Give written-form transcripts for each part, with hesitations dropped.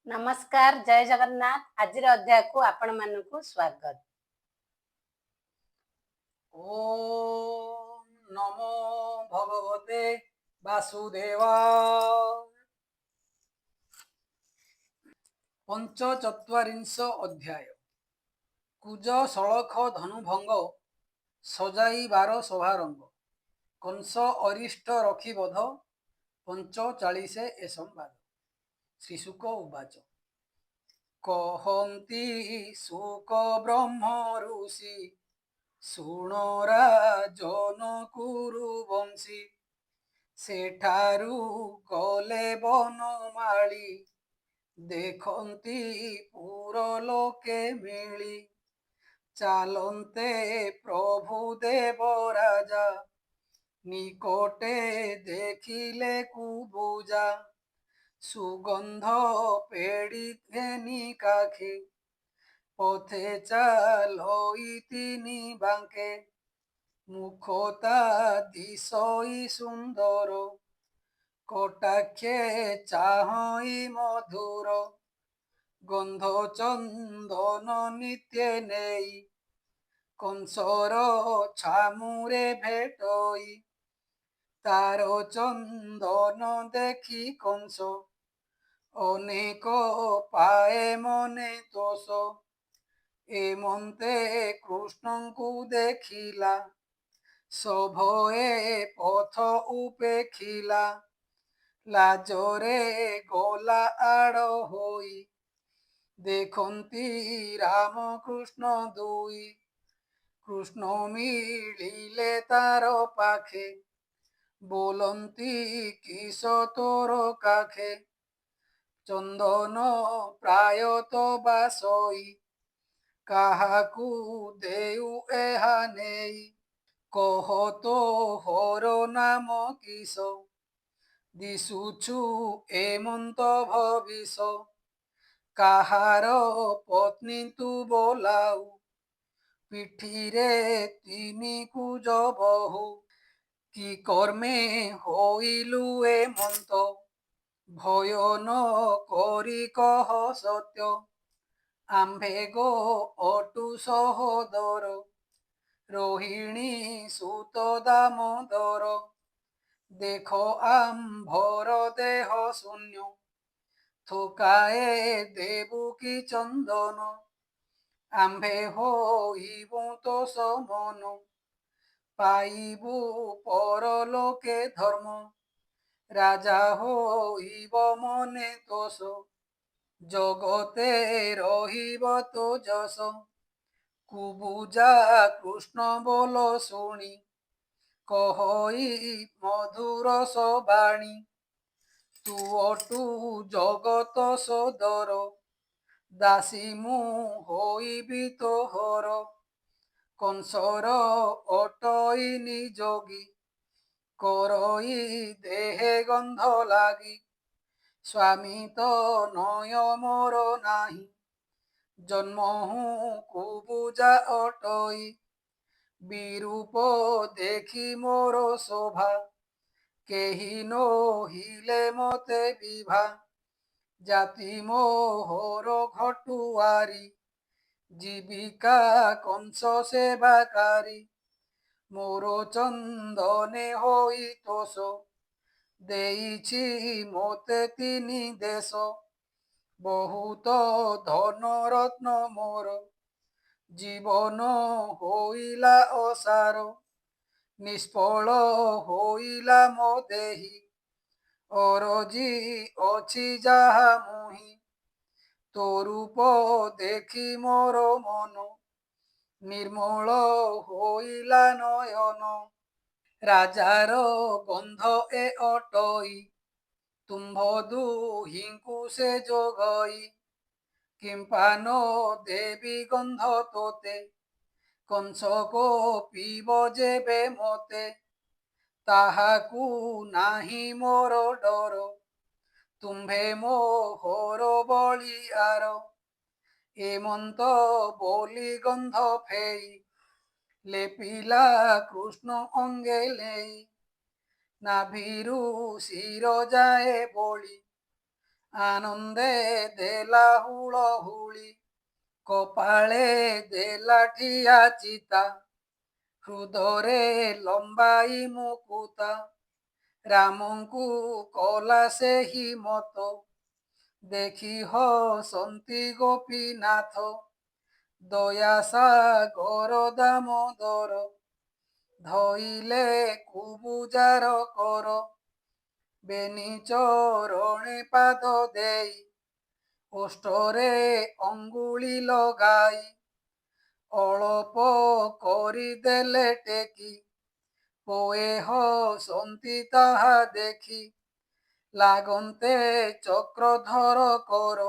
नमस्कार जय जगन्नाथ। आज अध्याय को आपण मानकु स्वागत। ओम नमो भगवते वासुदेवा। पंचचत्वारिंश अध्याय। कुज सलख धनुभंग सजाइबार सभारंभ। कंस अरिष्ट रखी बध 45 ए संवाद। श्रीशुक उवाच कहन्ति शुक ब्रह्म ऋषि ଶୁଣ ରାଜନ କୁରୁବଂଶୀ ସେଠାରୁ ଗଲେ ବନମାଳୀ ଦେଖନ୍ତି ପୁର ଲୋକେ ମିଳି ଚାଲନ୍ତେ ପ୍ରଭୁ ଦେବରାଜା ନିକଟେ ଦେଖିଲେ କୁବୁଜା ସୁଗନ୍ଧ ପେଡ଼ି ଘେନି କାଖେ পথে চালই তিনি বাঁকে মুখতা দিশই সুন্দর কটাক্ষে চাহই মধুর গন্ধ চন্দন নিত্যে নেই কংসর ছামুরে ভেটই তার চন্দন দেখি কংস অনেক পায়ে মনে তোষ এমন্তে কৃষ্ণଙ୍କୁ ଦେଖିଲା ସଭଏ ପଥ ଉପେଖିଲା ଲାଜରେ ଗଲା ଆଡ଼ ହୋଇ ଦେଖନ୍ତି ରାମକୃଷ୍ଣ ଦୁଇ କୃଷ୍ଣ ମିଳିଲେ ତାର ପାଖେ ବୋଲନ୍ତି କିସ ତୋର କାଖେ ଚନ୍ଦନ ପ୍ରାୟତ ବାସଇ କାହାକୁ ଦେଉ ଏହା ନେଇ କହ ତୋ ହର ନାମ କିସ ଦିଶୁଛୁ ଏମନ୍ତ ଭବିଷ କାହାର ପତ୍ନୀ ତୁ ବୋଲାଉ ପିଠିରେ ତିନି କୁଜ ବହୁ କି କର୍ମେ ହୋଇଲୁ ଏମନ୍ତ ଭୟ ନ କରି କହ ସତ୍ୟ ଆମ୍ଭେ ଗୋ ଅଟୁ ସହୋଦର ରୋହିଣୀ ସୁତ ଦାମୋଦର ଦେଖ ଆମ୍ଭର ଦେହ ଶୂନ୍ୟ ଥୋକାଏ ଦେବୁ କି ଚନ୍ଦନ ଆମ୍ଭେ ହୋଇବୁ ତୋ ସମନ ପାଇବୁ ପରଲୋକେ ଧର୍ମ ରାଜା ହୋଇବ ମନେ ତୋଷ জগতে রহিব তো যশ কুবুজা কৃষ্ণ বল শুনি কহই মধুরস বাণী তু অটু জগত সদর দাসী মু হইবি তোহর কংসর অটই নিযোগী করই দেহে গন্ধ লাগি স্বামী তো নয় মোর নাহি জন্ম কুবুজা অটই বিরূপ দেখি মোর শোভা কেহি নহিলে মতে বিভা জাতি মোহর ঘটুয়ারি জীবিকা কংস সেবাকারী মোর চন্দনে হই তোষ ଦେଇଛି ମୋତେ ତିନି ଦେଶ ବହୁତ ଧନ ରତ୍ନ ମୋର ଜୀବନ ହୋଇଲା ଅସାର ନିଷ୍ଫଳ ହୋଇଲା ମୋ ଦେହି ଅରଜି ଅଛି ଯାହା ମୁହିଁ ତୋ ରୂପ ଦେଖି ମୋର ମନ ନିର୍ମଳ ହୋଇଲା ନୟନ ରାଜାର ଗନ୍ଧ ଏ ଅଟଇ ତୁମ୍ଭ ଦୁହିଁଙ୍କୁ ସେ ଯୋଗଇ କିମ୍ପା ନ ଦେବି ଗନ୍ଧ ତୋତେ କଂସ କୋପିବ ଯେବେ ମତେ ତାହାକୁ ନାହିଁ ମୋର ଡର ତୁମ୍ଭେ ମୋହର ବଳିଆର ଏମନ୍ତ ବୋଲି ଗନ୍ଧ ଫେଇ ଲେପିଲା କୃଷ୍ଣ ଅଙ୍ଗେ ଲେଇ ନାଭିରୁ ଶିର ଯାଏ ବୋଳି ଆନନ୍ଦେ ଦେଲା ହୁଳହୁଳି, କପାଳେ ଦେଲା ଠିଆ ଚିତା, ହୃଦରେ ଲମ୍ବାଇ ମୁକୁତା, ରାମଙ୍କୁ କଲା ସେହି ମତ, ଦେଖି ହସନ୍ତି ଗୋପୀନାଥ, ଦୟା ସାଗର ଦାମୋଦର, ଧଇଲେ କୁବୁଜାର କର, ବେନି ଚରଣେ ପାଦ ଦେଇ, ଓଷ୍ଠରେ ଅଙ୍ଗୁଳି ଲଗାଇ, ଅଳପ କରିଦେଲେ ଟେକି, ପୋଏ ହସନ୍ତି ତାହା ଦେଖି, ଲାଗନ୍ତେ ଚକ୍ରଧର କର,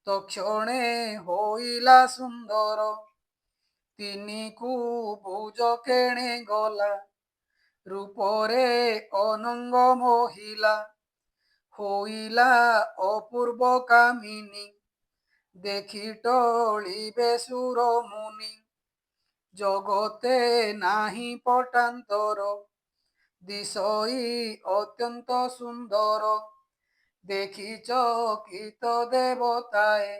ତକ୍ଷଣେ ହୋଇଲା ସୁନ୍ଦର, ତିନିକୁ ଭୁଜ କେଣେ ଗଲା, ରୂପରେ ଅନଙ୍ଗ ମୋହିଲା, ହୋଇଲା ଅପୂର୍ବ କାମିନୀ, ଦେଖି ଟଳିବେ ସୁର ମୁନି, জগতে নাহি পটান্তর, দিশই অত্যন্ত সুন্দর, দেখি চকিত দেবতায়ে,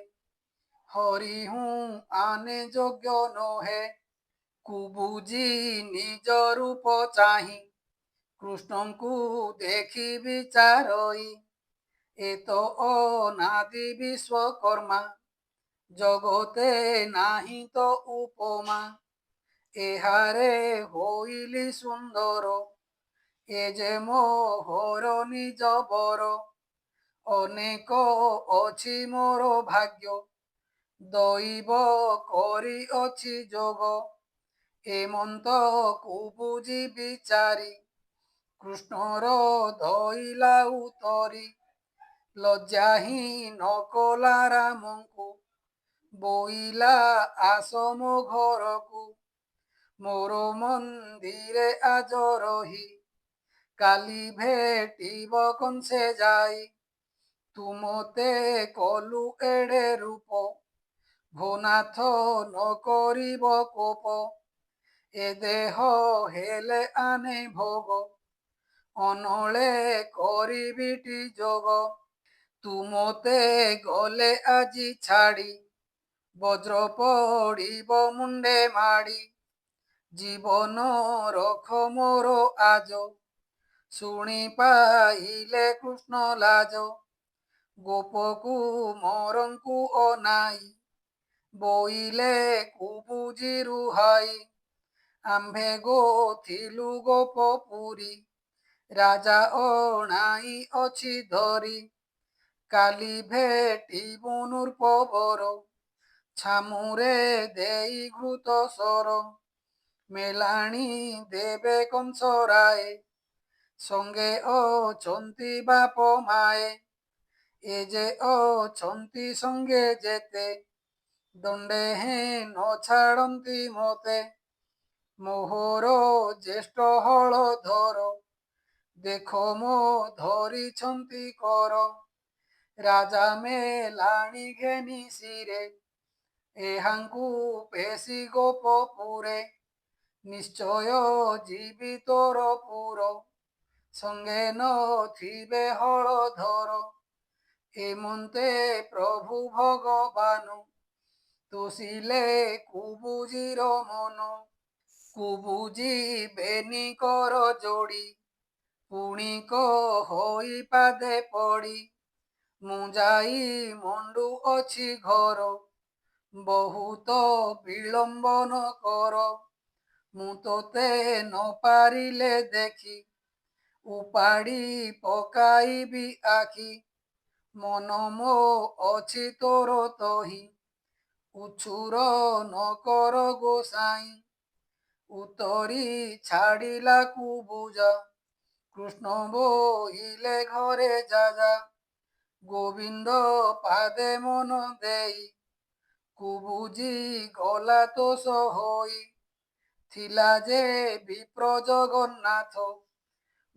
হরি হুঁ আনে যোগ্য নহে, কুবুজি নিজ রূপ চাহি, কৃষ্ণଙ୍କୁ দেখি বিচারই, এ তো অনাদি বিশ্বকর্মা, জগতে নাহি তো উপমা, এহারে হইলি সুন্দর, এ যে মোহর নিজ বর, অনেক অছি মোর ভাগ্য, দৈব করিଅছি যোগ, এমন্ত কুবুজি বিচারি, কৃষ্ণর ধইলা উতরি, লজ্জাহি নকলা রামଙ୍କୁ, বইলা আস ମୋ ঘরକୁ, ମୋର ମନ୍ଦିରେ ଆଜ ରହି, କାଲି ଭେଟିବ କଂସେ ଯାଇ, ତୁ ମୋତେ କଲୁ ଏଡ଼େ ରୂପ, ଭୋନାଥ ନ କରିବ କୋପ, ଏ ଦେହ ହେଲେ ଆନେ ଭୋଗ, ଅନଳେ କରିବିଟି ଯୋଗ, ତୁ ମୋତେ ଗଲେ ଆଜି ଛାଡ଼ି, ବଜ୍ର ପଡ଼ିବ ମୁଣ୍ଡେ ମାଡ଼ି, জীবন রখ মোর আজ, শুনি পাইলে কৃষ্ণ লাজ, গোপকু মরঙ্কু অনাই, বইলে কুবুজি রুহাই, আম্ভে গোথিলু গোপপুরী, রাজা অনাই অছি ধরি, কালি ভেটিবু নূর্পবর, ছামুরে দেই ঘৃত সর, মেলাণী দেবে কংস রায়ে, সঙ্গে অছন্তি বাপ মায়ে, এ যে অছন্তি সঙ্গে যেতে, দণ্ডে হেন ছাড়ন্তি মতে, মোহর জ্যেষ্ঠ হলধর, দেখ মো ধরিছন্তি কর, রাজা মেলাণী ঘেনি শিরে, এহাঙ্কু পেশি গোপপুরে, নিশ্চয় ଯିବି ତୋର ପୁର, সঙ্গে নথিবে হলধর, এমন্তে প্রভু ভগবান, তোষিলে কুবুজির মন, কুবুজি বেনি কর যোড়ি, পুଣି ହୋଇ ପାଦେ ପଡ଼ି, ମୁଁ ଯାଇ ମଣ୍ଡୁ ଅଛି ଘର, ବହୁତ ବିଳମ୍ବ ନ କର, ମୁଁ ତୋତେ ନ ପାରିଲେ ଦେଖି, ଉପାଡ଼ି ପକାଇବି ଆଖି, ମନ ମୋ ଅଛି ତୋର ତହି, ଉଛୁର ନ କର ଗୋସାଇଁ, ଉତରି ଛାଡ଼ିଲା କୁବୁଜା, কৃষ্ণ বহিলে ঘরে যা যা, গোবিন্দ পাদে মন দেই, কুবুজি গলা তোষ হই, থিলা যে বিপ্র জগন্নাথ,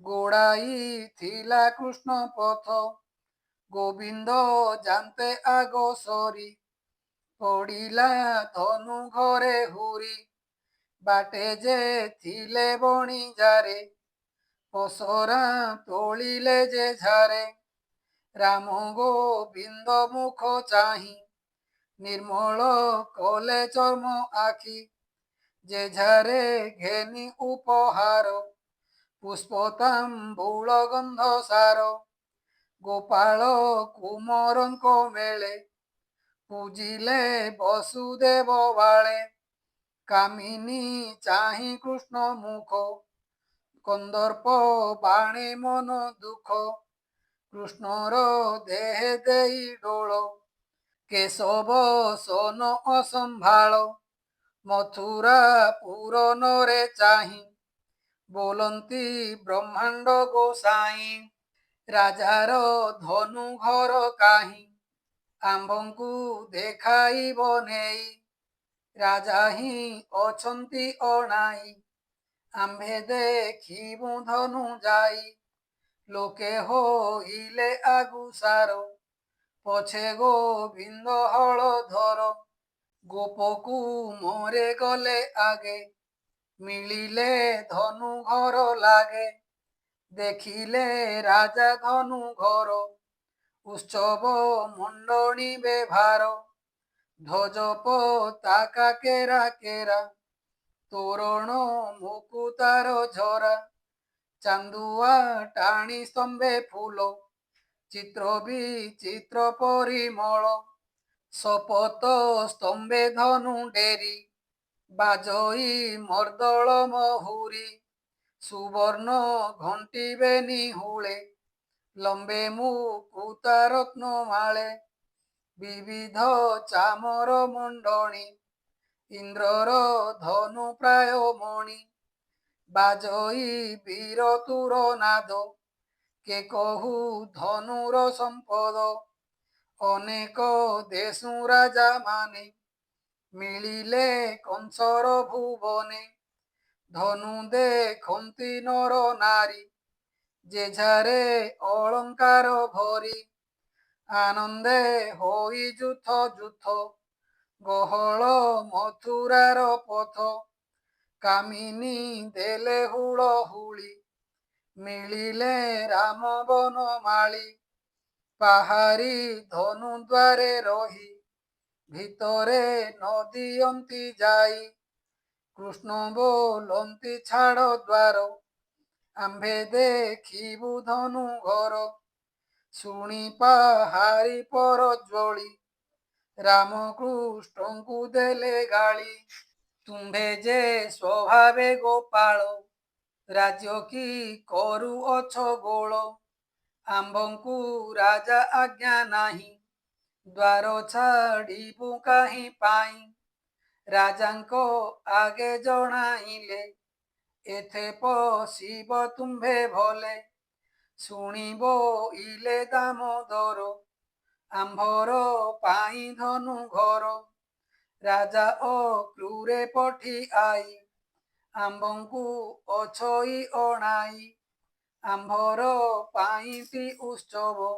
গোড়াই থিলা কৃষ্ণ পথ, গোবিন্দ জানতে আগ সরি, পড়িলা ধনু ঘরে হুরি, বাটে যে থিলে বণিজারে, পসরা তোଳିলে যে ঝারে, ରାମ ଗୋବିନ୍ଦ ମୁଖ ଚାହିଁ ନିର୍ମଳ କଲେ ଚର୍ମ ଆଖି ଯେଝାରେ ଘେନି ଉପହାର ପୁଷ୍ପତାମ୍ବୁଳ ଗନ୍ଧ ସାର ଗୋପାଳ କୁମରଙ୍କ ମେଳେ ପୂଜିଲେ ବସୁଦେବ ବାଳେ କାମିନୀ ଚାହିଁ କୃଷ୍ଣ ମୁଖ କନ୍ଦର୍ପ ବାଣେ ମନ ଦୁଃଖ କୃଷ୍ଣର ଦେହେ ଦେଇ ଡୋଳ କେଶବ ସନ ଅସମ୍ଭାଳ ମଥୁରା ପୁରନରେ ଚାହିଁ ବୋଲନ୍ତି ବ୍ରହ୍ମାଣ୍ଡ ଗୋସାଇଁ ରାଜାର ଧନୁ ଘର କାହିଁ ଆମ୍ଭଙ୍କୁ ଦେଖାଇବ ନେଇ ରାଜା ହିଁ ଅଛନ୍ତି ଅଣାଇ ଆମ୍ଭେ ଦେଖିବୁ ଧନୁ ଯାଇ ଲୋକେ ହୋଇଲେ ଆଗୁସାର ପଛେ ଗୋବିନ୍ଦ ହଳଧର ଗୋପକୁ ମୋରେ ଗଲେ ଆଗେ ମିଳିଲେ ଧନୁ ଘର ଲାଗେ ଦେଖିଲେ ରାଜା ଧନୁ ଘର ଉତ୍ସବ ମଣ୍ଡଣୀ ବେଭାର ଧ୍ୱଜ ପତାକା କେରା କେରା ତୋରଣ ମୁକୁତାର ଝରା ଚାନ୍ଦୁଆ ଟାଣି ସ୍ତମ୍ଭେ ଫୁଲ ଚିତ୍ର ବିଚିତ୍ର ପରିମଳ ଶପଥ ସ୍ତମ୍ଭେ ଧନୁ ଡେରି ବାଜଇ ମର୍ଦଳ ମହୁରୀ ସୁବର୍ଣ୍ଣ ଘଣ୍ଟି ବେନିହୁଳେ ଲମ୍ବେ ମୁକୁତା ରତ୍ନ ମାଳେ ବିବିଧ ଚାମର ମଣ୍ଡଣୀ ଇନ୍ଦ୍ରର ଧନୁ ପ୍ରାୟ ମଣି ବାଜଇ ବୀର ତୁର ନାଦ କେ କହୁ ଧନୁର ସମ୍ପଦ ଅନେକ ଦେଶୁ ରାଜା ମାନେ ମିଳିଲେ କଂସର ଭୁବନେ ଧନୁ ଦେଖନ୍ତି ନର ନାରୀ ଯେଝାରେ ଅଳଙ୍କାର ଭରି ଆନନ୍ଦେ ହୋଇ ଯୁଥ ଯୁଥ ଗହଳ ମଥୁରାର ପଥ କାମିନୀ ଦେଲେ ହୁଳ ହୁଳି ମିଳିଲେ ରାମ ବନମାଳି ପାହାରି ଧନୁ ଦ୍ୱାରେ ରହି ଭିତରେ ନଦିଅନ୍ତି ଯାଇ କୃଷ୍ଣ ବୋଲନ୍ତି ଛାଡ଼ ଦ୍ୱାର ଆମ୍ଭେ ଦେଖିବୁ ଧନୁ ଘର ଶୁଣି ପାହାରି ପର ଜ୍ୱଳି ରାମକୃଷ୍ଣଙ୍କୁ ଦେଲେ ଗାଳି ତୁମ୍ଭେ ଯେ ସ୍ୱଭାବେ ଗୋପାଳ ରାଜ୍ୟ କି କରୁଅଛ ଗୋଳ ଆମ୍ଭଙ୍କୁ ରାଜା ଆଜ୍ଞା ନାହିଁ ଦ୍ୱାର ଛାଡ଼ିବୁ କାହିଁ ପାଇଁ ରାଜାଙ୍କ ଆଗେ ଜଣାଇଲେ ଏଥେ ପଶିବ ତୁମ୍ଭେ ଭଲେ ଶୁଣିବ ଇଲେ ଦାମୋଦର ଆମ୍ଭର ପାଇଁ ଧନୁ ଘର ରାଜା ଅକ୍ରୁରେ ପଠିଆଇ ଆମ୍ଭଙ୍କୁ ଅଛଇ ଅଣାଇ ଆମ୍ଭର ପାଇଁଟି ଉତ୍ସବ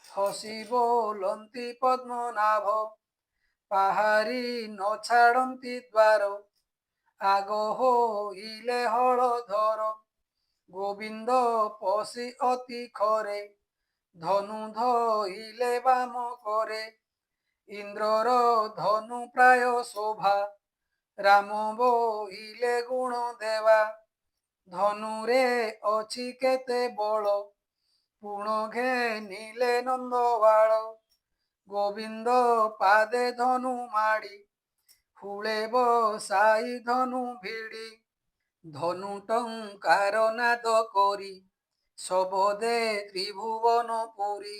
ହସି ବୋଲନ୍ତି ପଦ୍ମନାଭ ପାହାରି ନ ଛାଡ଼ନ୍ତି ଦ୍ୱାର ଆଗ ହୋଇଲେ ହଳଧର ଗୋବିନ୍ଦ ପଶି ଅତି ଖରେ ଧନୁ ଧଇଲେ ବାମ କରେ ଇନ୍ଦ୍ରର ଧନୁ ପ୍ରାୟ ଶୋଭା ରାମ ବୋଇଲେ ଗୁଣ ଦେବା ଧନୁରେ ଅଛି କେତେ ବଳ ପୁଣ ଘେନିଲେ ନନ୍ଦବାଳ ଗୋବିନ୍ଦ ପାଦେ ଧନୁ ମାଡ଼ି ହୁଳେ ବସାଇ ଧନୁ ଭିଡ଼ି ଧନୁ ଟଙ୍କାର ନାଦ କରି ଶବଦେ ତ୍ରିଭୁବନ ପୁରୀ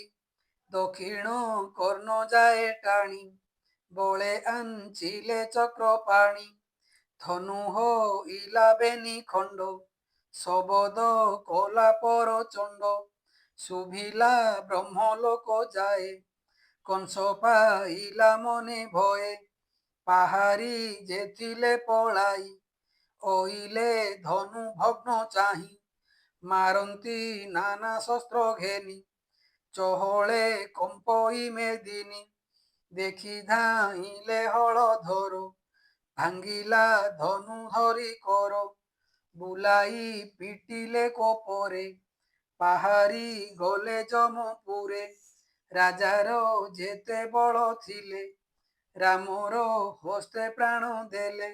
ଦକ୍ଷିଣ କର୍ଣ୍ଣ ଯାଏ ଟାଣି ବଳେ ଆଞ୍ଚିଲେ ଚକ୍ର ପାଣି ଧନୁ ହୋଇଲା ବେନି ଖଣ୍ଡ ଶବଦ କଲା ପର ଚଣ୍ଡ ଶୁଭିଲା ବ୍ରହ୍ମଲୋକ ଯାଏ କଂସ ପାଇଲା ମନେ ଭଏ ପାହାରି ଯେ ଥିଲେ ପଳାଇ ଅଇଲେ ଧନୁ ଭଗ୍ନ ଚାହିଁ ମାରନ୍ତି ନାନା ଶସ୍ତ୍ର ଘେନି ଚହଳେ କମ୍ପଇ ମେଦିନୀ ଦେଖି ଧାଇଁଲେ ହଳଧର ଭାଙ୍ଗିଲା ଧନୁ ଧରି କର ବୁଲାଇ ପିଟିଲେ କୋପରେ ପାହାରି ଗଲେ ଯମପୁରେ ରାଜାର ଯେତେ ବଳ ଥିଲେ ରାମର ହସ୍ତେ ପ୍ରାଣ ଦେଲେ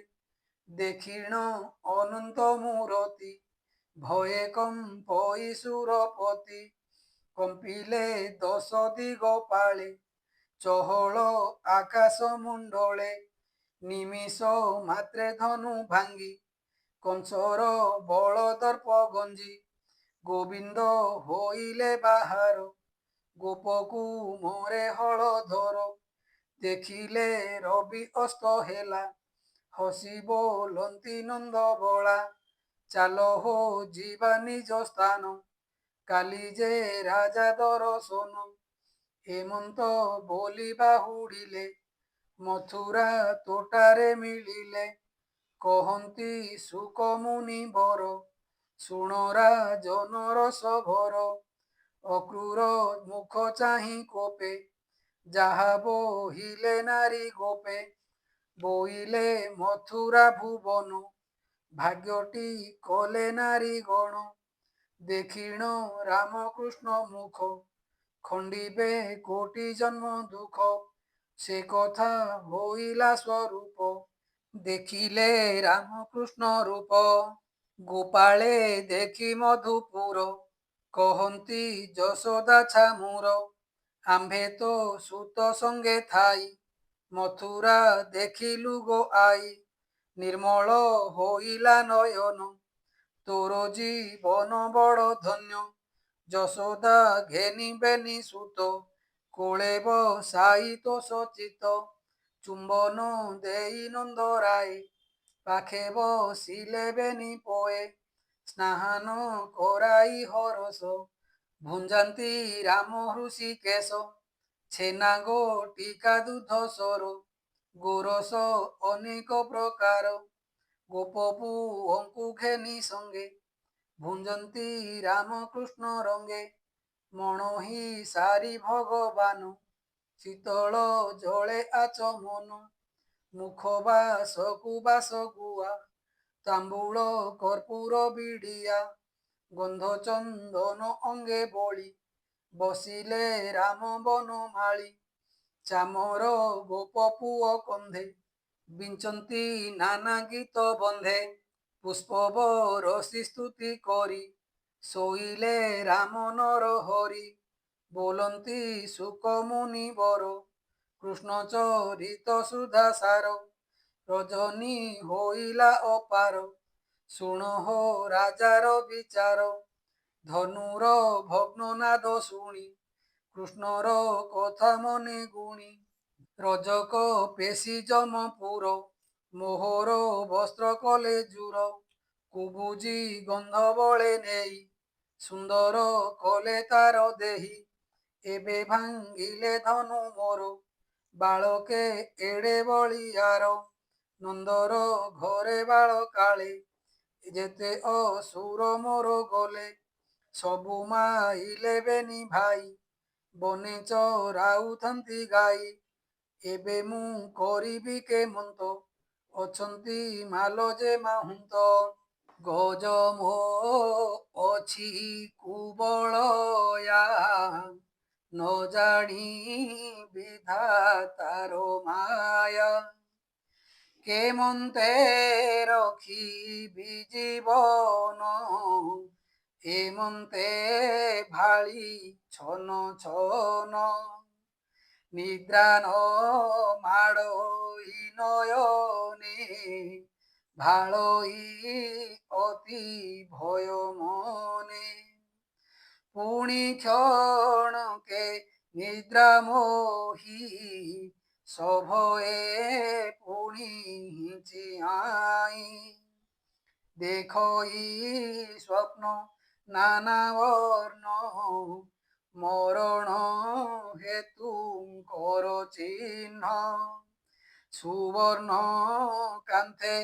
ଦେଖିଣ ଅନନ୍ତ ମୂରତି ଭୟେ କମ୍ପଇ ସୁରପତି କମ୍ପିଲେ ଦଶ ଦିଗ ପାଳେ ଚହଳ ଆକାଶ ମୁଣ୍ଡଳେ ନିମିଷ ମାତ୍ରେ ଧନୁ ଭାଙ୍ଗି କଂସର ବଳ ଦର୍ପ ଗଞ୍ଜି ଗୋବିନ୍ଦ ହୋଇଲେ ବାହାର ଗୋପକୁ ମୋରେ ହଳଧର ଦେଖିଲେ ରବି ଅସ୍ତ ହେଲା ହସି ବୋଲନ୍ତି ନନ୍ଦ ବଳା ଚାଲ ହୋ ଯିବା ନିଜ ସ୍ଥାନ କାଲି ଯେ ରାଜା ଦରଶନ ହେମନ୍ତ ବୋଲି ବାହୁଡ଼ିଲେ ମଥୁରା ତୋଟାରେ ମିଳିଲେ କହନ୍ତି ସୁକ ମୁନି ବର ଶୁଣ ରାଜନର ସଭର ଅକ୍ରୂର ମୁଖ ଚାହିଁ କୋପେ ଯାହା ବୋହିଲେ ନାରୀ ଗୋପେ ବୋଇଲେ ମଥୁରା ଭୁବନ ଭାଗ୍ୟଟି କଲେ ନାରୀ ଗଣ ଦେଖିଣ ରାମକୃଷ୍ଣ ମୁଖ ଖଣ୍ଡିବେ କୋଟି ଜନ୍ମ ଦୁଃଖ ସେ କଥା ହୋଇଲା ସ୍ୱରୂପ ଦେଖିଲେ ରାମକୃଷ୍ଣ ରୂପ ଗୋପାଳେ ଦେଖି ମଧୁପୁର କହନ୍ତି ଯଶୋଦା ଛାମୁର ଆମ୍ଭେ ତ ସୁତ ସଙ୍ଗେ ଥାଇ ମଥୁରା ଦେଖିଲୁ ଗୋ ଆଇ ନିର୍ମଳ ହୋଇଲା ନୟନ ତୋର ଜୀବନ ବଡ଼ ଧନ୍ୟ ଯଶୋଦା ଘେନିବେନି ସୁତ କୋଳେ ବସାଇ ତ ସଚିତ ଚୁମ୍ବନ ଦେଇ ନନ୍ଦରାଏ ପାଖେ ବସିଲେ ବେନି ପୋଏ ସ୍ନାନ କରାଇ ହରସ ଭୁଞ୍ଜାନ୍ତି ରାମ ହୃଷିକେଶ ଛେନା ଗୋଟିକା ଦୁଧ ସର ଗୋରସ ଅନେକ ପ୍ରକାର ଗୋପ ପୁଅଙ୍କୁ ଘେନି ସଙ୍ଗେ ଭୁଞ୍ଜନ୍ତି ରାମକୃଷ୍ଣ ରଙ୍ଗେ ମଣୋହି ସାରି ଭଗବାନ ଶୀତଳ ଜଳେ ଆଚମନ ମୁଖ ବାସକୁ ବାସ ଗୁଆ ତାମ୍ବୁଳ କର୍ପୂର ବିଡ଼ିଆ ଗନ୍ଧ ଚନ୍ଦନ ଅଙ୍ଗେ ବୋଳି ବସିଲେ ରାମ ବନମାଳି ଚାମର ଗୋପ ପୁଅ କନ୍ଧେ ବିଞ୍ଚନ୍ତି ନାନା ଗୀତ ବନ୍ଧେ ପୁଷ୍ପ ବରଷି ସ୍ତୁତି କରି ଶୋଇଲେ ରାମ ନର ହରି ବୋଲନ୍ତି ସୁକ ମୁନି ବର କୃଷ୍ଣ ଚରିତ ସୁଧା ସାର ରଜନୀ ହୋଇଲା ଅପାର ଶୁଣ ହୋ ରାଜାର ବିଚାର ଧନୁର ଭଗ୍ନନାଦ ଶୁଣି କୃଷ୍ଣର କଥା ମନେ ଗୁଣି ରଜକ ପେଶି ଯମପୁର ମୋହର ବସ୍ତ୍ର କଲେ ଜୁର କୁବୁଜି ଗନ୍ଧ ବଳେ ନେଇ ସୁନ୍ଦର କଲେ ତାର ଦେହି ଏବେ ଭାଙ୍ଗିଲେ ଧନୁ ମୋର ବାଳକେ ଏଡ଼େ ବଳିୟାର ନନ୍ଦର ଘରେ ବାଳ କାଳେ ଯେତେ ଅସୁର ମୋର ଗଲେ ସବୁ ମାଇଲେ ବେନି ଭାଇ ବନେ ଚରାଉଥାନ୍ତି ଗାଈ ଏବେ ମୁଁ କରିବି କେମନ୍ତ ଅଛନ୍ତି ମାଲ ଯେ ମାହୁନ୍ତ ଗଜ ମୋ ଅଛି କୁବଳୟା ନ ଜାଣି ବିଧାତାର ମାୟା କେମନ୍ତେ ରଖିବି ଜୀବନ ହେମନ୍ତେ ଭାଳି ଛନ ଛନ ନିଦ୍ରା ନ ମାଡ଼ଇ ନୟନେ ଭାଳଇ ଅତି ଭୟ ମନେ ପୁଣି ক্ষণকে নিদ্রা মোহি সভয়ে পুଣି চিয়াই দেখই স্বপ্ন নানা বর্ণ মরণ হেতু কর চিহ্ন সুবর্ণ কান্তে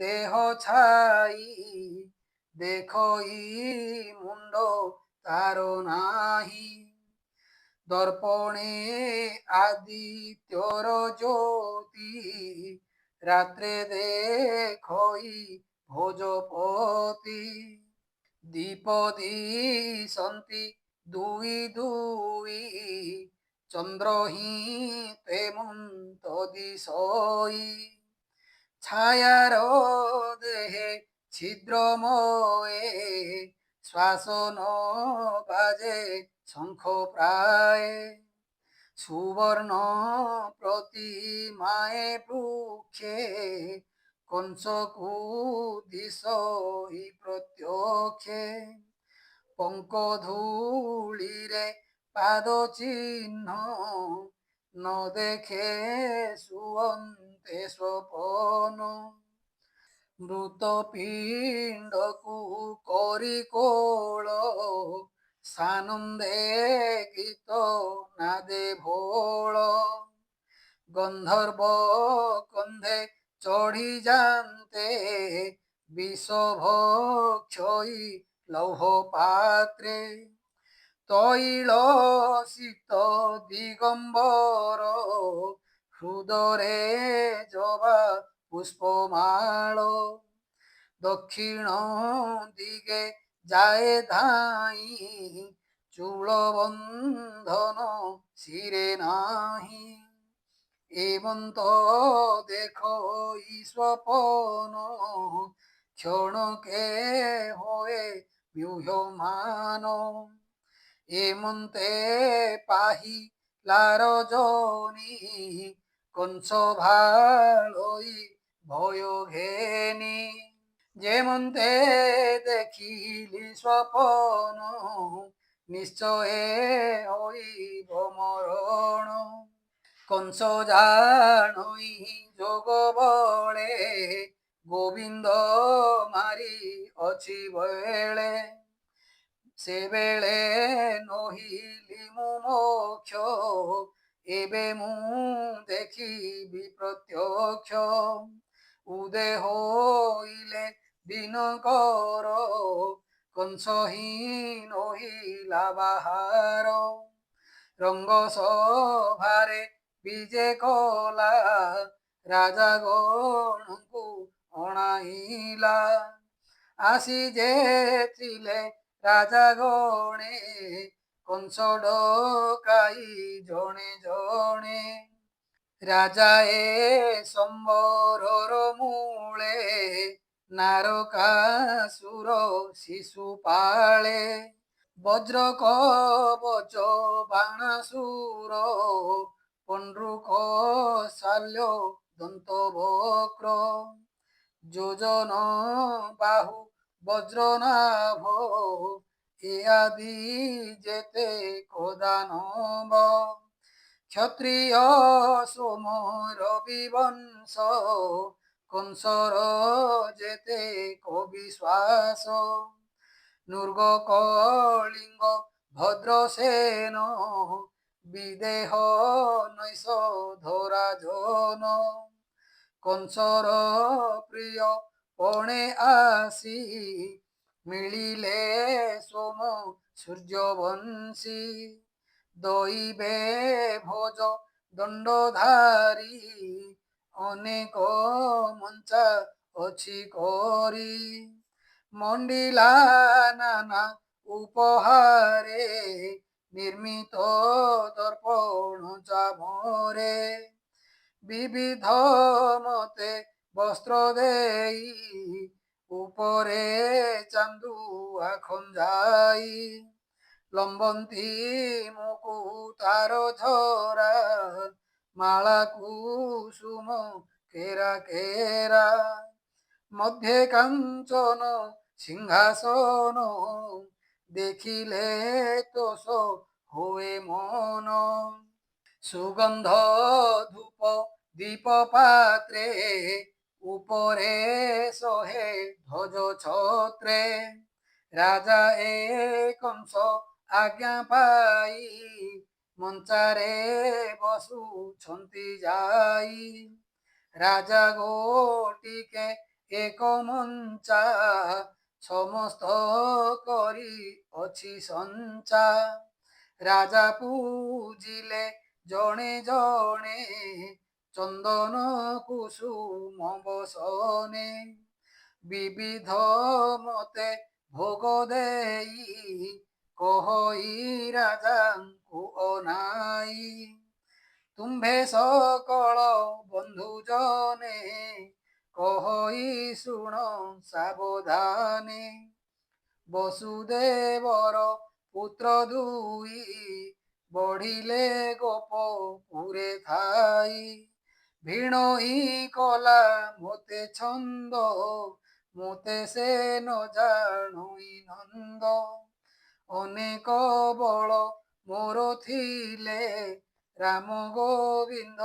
দেহ ছাই দেখই মুন্ড তার নাহি দর্পণে আদিত্যর জ্যোতি রাত্রে দেখই ভোজপতি ଦୀପ ଦିଶନ୍ତି ଦୁଇ ଦୁଇ ଚନ୍ଦ୍ର ହିଁ ତେମନ୍ତ ଦିଶଇ ଛାୟାର ଦେହେ ଛିଦ୍ରମୟେ ଶ୍ୱାସ ନ ବାଜେ ଶଙ୍ଖ ପ୍ରାୟ সুবর্ণ প্রতিমায়ে বৃক্ষে কংসকু দিশই প্রত্যক্ষে পঙ্ক ধূলিরে পাদ চিহ্ন ন দেখে শুয়ন্তে স্বপন মৃত পিণ্ডকু করি কোଳ সানন্দে গীত নাদে ভোଳ গন্ধর্ব কন্ধে চড়ি যান্তে বিষ ভক্ষয়ী লৌহ পাত্রে তৈল শীত দিগম্বর হৃদরে জবা পুষ্পমাଳ দক্ষিণ দিগে যায় ধাই চূল বন্ধন শিরে নাহি এমন্ত দেখো স্বপন ক্ষণকে হয়ে ব্যূহমান এমন্তে পাহি লারজনী কংস ভালই ভয় ঘেনি যেমন্তে দেখিলি স্বপন নিশ্চয়ে হইব মরণ কংস জানই যোগ বলে গোবিন্দ মারি অছি বেলে সেবেলে নহিলি মু মোক্ষ এবে মু দেখিবি প্রত্যক্ষ উদে হইলে দিনকর কংসহীন নহিলা বাহার রঙ্গ সভারে বিজে কলা রাজা গণଙ୍କୁ অଣାইলা আসি যে ଥିଲେ রাজা গণে কংস ডকাই জনে জনে রাজায়ে সম্বরর মূলে নারকাসুর শিশু পালে বজ্র কবচ বাণাসুর পণ্ড্রুক শাল্য দন্ত বক্র যোজন বাহু বজ্রনাভ এ আদি যেতে কদানব ক্ষত্রিয় সোম রবিবংশ কংসর যেতে কবিশ্বাস নুর্গ কলিঙ্গ ভদ্রসেন বিদেহ নৈশ ধরাজন কংসর প্রিয় পণে আসি মিলিলে সোম সূর্যবংশী দৈবে ভোজ দণ্ডধারী অনেক মঞ্চা অছি করি মন্ডিলা নানা উপহারে নির্মিত দর্পণ চামরে বিবিধ মতে বস্ত্র দেই উপরে চান্দুয়া খঞ্জাই লম্বন্তী মুকুতার ঝরা মালা কুসুম কেরা কেরা মধ্যে কাঞ্চন সিংহাসন দেখিলে তোষ হয়ে মন সুগন্ধ ধূপ দীপ পাত্রে উপরে সহে ধ্বজ ছত্রে রাজা এ কংস আজ্ঞা পাই মঞ্চারে বসুଛନ୍ତି যাই রাজা গোটিকে এক মঞ্চা সমস্ত করি অছি সঞ্চা রাজা পূজিলে জনে জনে চন্দন কুসুম বসনে বিবিধ মতে ଭୋଗ ଦେଇ କହଇ ରାଜାଙ୍କୁ ଅନାଇ ତୁମ୍ଭେ ସକଳ ବନ୍ଧୁ ଜନେ କହଇ ଶୁଣ ସାବଧାନେ ବସୁଦେବର ପୁତ୍ର ଦୁଇ ବଢିଲେ ଗୋପପୁରେ ଥାଇ ଭିଣୋଇ କଲା ମୋତେ ଛନ୍ଦ ମୋତେ ସେ ନ ଜାଣୁଇ ନନ୍ଦ ଅନେକ ବଳ ମୋର ଥିଲେ ରାମ ଗୋବିନ୍ଦ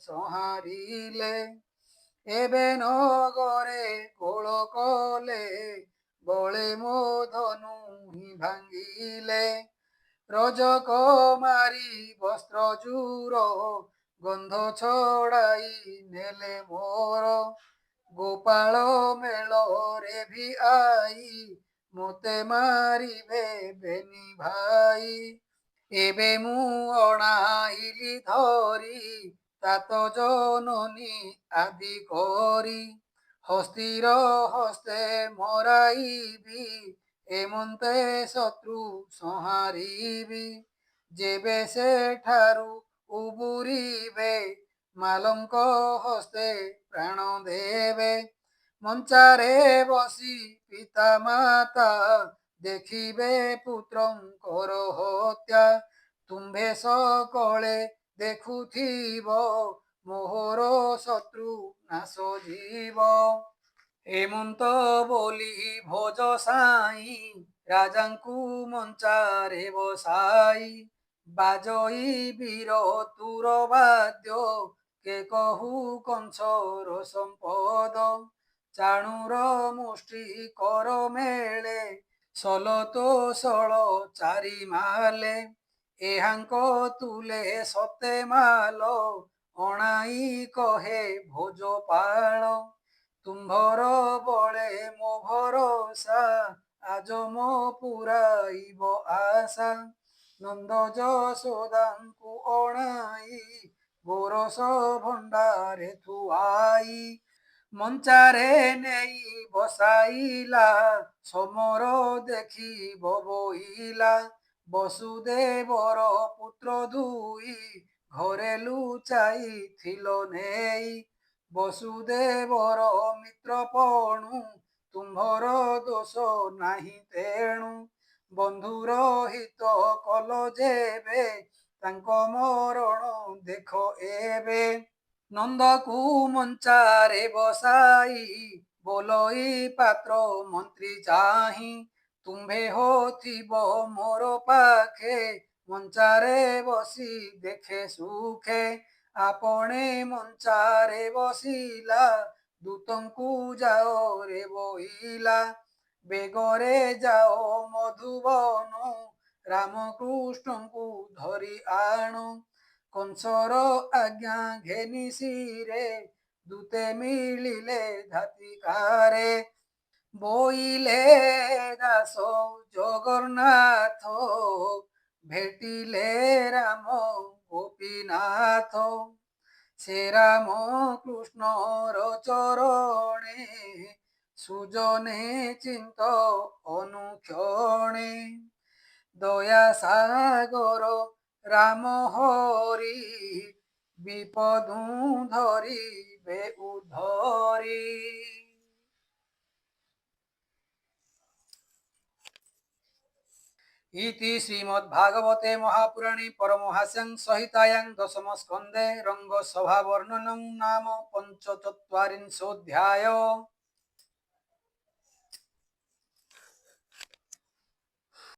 ସଂହାରିଲେ ଏବେ ନଗରେ କୋଳ କଲେ ବଳେ ମୋ ଧନୁ ହିଁ ଭାଙ୍ଗିଲେ ରଜକ ମାରି ବସ୍ତ୍ର ଜୁର ଗନ୍ଧ ଛଡ଼ାଇ ନେଲେ ମୋର ଗୋପାଳ ମେଳରେ ବି ଆଇ ମୋତେ ମାରିବେ ବେନି ଭାଇ ଏବେ ମୁଁ ଅଣାଇଲି ଧରି ତାତ ଜନନୀ ଆଦି କରି ହସ୍ତିର ହସ୍ତେ ମରାଇବି ଏମନ୍ତେ ଶତ୍ରୁ ସଂହାରିବି ଯେବେ ସେଠାରୁ ଉବୁରିବେ ମାଲଙ୍କ ହସ୍ତେ ପ୍ରାଣ ଦେବେ ମଞ୍ଚାରେ ବସି ପିତା ମାତା ଦେଖିବେ ପୁତ୍ରଙ୍କର ହତ୍ୟା ତୁମ୍ଭେ ସକଳେ ଦେଖୁଥିବ ମୋହର ଶତ୍ରୁ ନାଶ ଯିବ ଏମନ୍ତ ବୋଲି ଭୋଜ ସାଇ ରାଜାଙ୍କୁ ମଞ୍ଚାରେ ବସାଇ ବାଜଇ ବୀର ତୁର ବାଦ୍ୟ କେ କହୁ କଂସର ସମ୍ପଦ ଚାଣୁର ମୁଷ୍ଟି କର ମେଳେ ସଲତୋଷଳ ଚାରି ମାଲେ ଏହାଙ୍କ ତୁଲେ ସତେ ମାଲ ଅଣାଇ କହେ ଭୋଜପାଳ ତୁମ୍ଭର ବଳେ ମୋ ଭରସା ଆଜ ମୋ ପୁରାଇବ ଆଶା ନନ୍ଦ ଯଶୋଦାଙ୍କୁ ଅଣାଇ ଗୋରସ ଭଣ୍ଡାରେ ଥୁଆଇ ମଞ୍ଚାରେ ନେଇ ବସାଇଲା ସମର ଦେଖି ବୋଇଲା ବସୁଦେବର ପୁତ୍ର ଦୁଇ ଘରେ ଲୁଚାଇଥିଲ ନେଇ ବସୁଦେବର ମିତ୍ରପଣୁ ତୁମ୍ଭର ଦୋଷ ନାହିଁ ତେଣୁ ବନ୍ଧୁର ହିତ କଲ ଯେବେ ତାଙ୍କ ମରଣ ଦେଖ ଏବେ ନନ୍ଦକୁ ମଞ୍ଚାରେ ବସାଇ ବୋଲଇ ପାତ୍ର ମନ୍ତ୍ରୀ ଚାହିଁ ତୁମ୍ଭେ ହୋଥିବ ମୋର ପାଖେ ମଞ୍ଚାରେ ବସି ଦେଖେ ସୁଖେ ଆପଣେ ମଞ୍ଚାରେ ବସିଲା ଦୂତଙ୍କୁ ଯାଅ ରେ ବୋଇଲା ବେଗରେ ଯାଅ ମଧୁବନ ରାମକୃଷ୍ଣଙ୍କୁ ଧରି ଆଣ କଂସର ଆଜ୍ଞା ଘେନି ଶିରେ ଦୂତେ ମିଳିଲେ ଧାତିକାରେ ବୋଇଲେ ଦାସ ଜଗନ୍ନାଥ ଭେଟିଲେ ରାମ ଗୋପୀନାଥ ସେ ରାମ କୃଷ୍ଣର ଚରଣେ ସୁଜନେ ଚିନ୍ତ ଅନୁକ୍ଷଣେ ଦୟା ସାଗର ରାମ ହରି ବିପଦୁ ଧରିବେ ଉଦ୍ଧରି इति श्रीमद्भागवते महापुराणे परमहास्यां संहितायां दशमस्कन्धे रङ्गसभावर्णनं नाम पञ्चचत्वारिंशोऽध्यायः